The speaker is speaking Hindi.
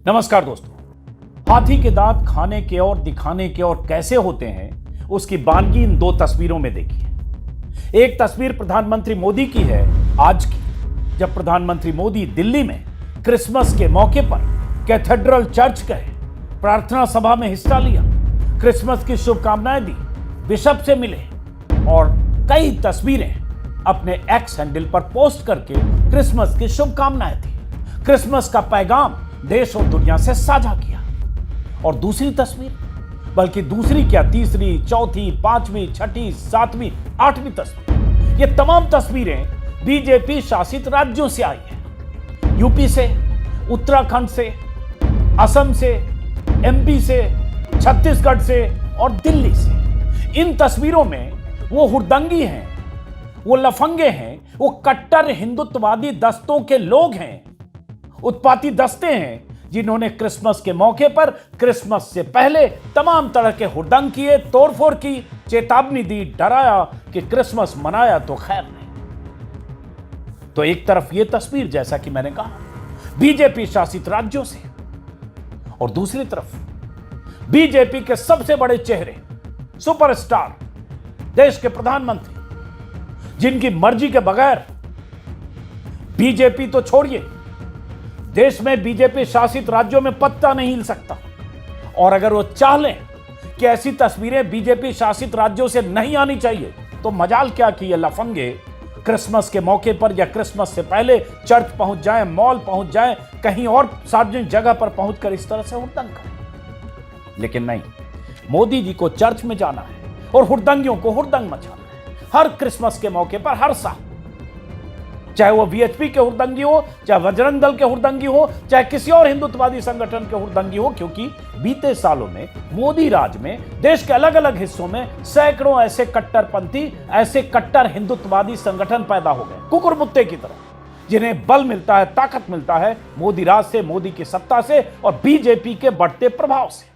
नमस्कार दोस्तों। हाथी के दांत खाने के और दिखाने के और कैसे होते हैं उसकी बानगी इन दो तस्वीरों में देखिए। एक तस्वीर प्रधानमंत्री मोदी की है आज की, जब प्रधानमंत्री मोदी दिल्ली में क्रिसमस के मौके पर कैथेड्रल चर्च गए, प्रार्थना सभा में हिस्सा लिया, क्रिसमस की शुभकामनाएं दी, बिशप से मिले और कई तस्वीरें अपने एक्स हैंडल पर पोस्ट करके क्रिसमस की शुभकामनाएं दी, क्रिसमस का पैगाम देश और दुनिया से साझा किया। और दूसरी तस्वीर, बल्कि दूसरी क्या, तीसरी, चौथी, पांचवी, छठी, सातवीं, आठवीं तस्वीर, ये तमाम तस्वीरें बीजेपी शासित राज्यों से आई हैं। यूपी से, उत्तराखंड से, असम से, एमपी से, छत्तीसगढ़ से और दिल्ली से। इन तस्वीरों में वो हुड़दंगी हैं, वो लफंगे हैं, वो कट्टर हिंदुत्ववादी दस्तों के लोग हैं, उत्पाती दस्ते हैं, जिन्होंने क्रिसमस के मौके पर क्रिसमस से पहले तमाम तरह के हुड़दंग किए, तोड़फोड़ की, चेतावनी दी, डराया कि क्रिसमस मनाया तो खैर नहीं। तो एक तरफ यह तस्वीर, जैसा कि मैंने कहा, बीजेपी शासित राज्यों से, और दूसरी तरफ बीजेपी के सबसे बड़े चेहरे, सुपरस्टार, देश के प्रधानमंत्री, जिनकी मर्जी के बगैर बीजेपी तो छोड़िए, देश में बीजेपी शासित राज्यों में पत्ता नहीं हिल सकता। और अगर वो चाह लें कि ऐसी तस्वीरें बीजेपी शासित राज्यों से नहीं आनी चाहिए, तो मजाल क्या कि ये लफंगे क्रिसमस के मौके पर या क्रिसमस से पहले चर्च पहुंच जाएं, मॉल पहुंच जाएं, कहीं और सार्वजनिक जगह पर पहुंचकर इस तरह से हुड़दंग करें। लेकिन नहीं, मोदी जी को चर्च में जाना है और हुड़दंगियों को हुड़दंग मचाना है हर क्रिसमस के मौके पर, हर साल। चाहे वो वीएचपी के हुड़दंगी हो, चाहे बजरंग दल के हुड़दंगी हो, चाहे किसी और हिंदुत्ववादी संगठन के हुड़दंगी हो, क्योंकि बीते सालों में मोदी राज में देश के अलग अलग हिस्सों में सैकड़ों ऐसे कट्टरपंथी, ऐसे कट्टर हिंदुत्ववादी संगठन पैदा हो गए, कुकुरमुत्ते की तरह, जिन्हें बल मिलता है, ताकत मिलता है मोदी राज से, मोदी की सत्ता से और बीजेपी के बढ़ते प्रभाव से।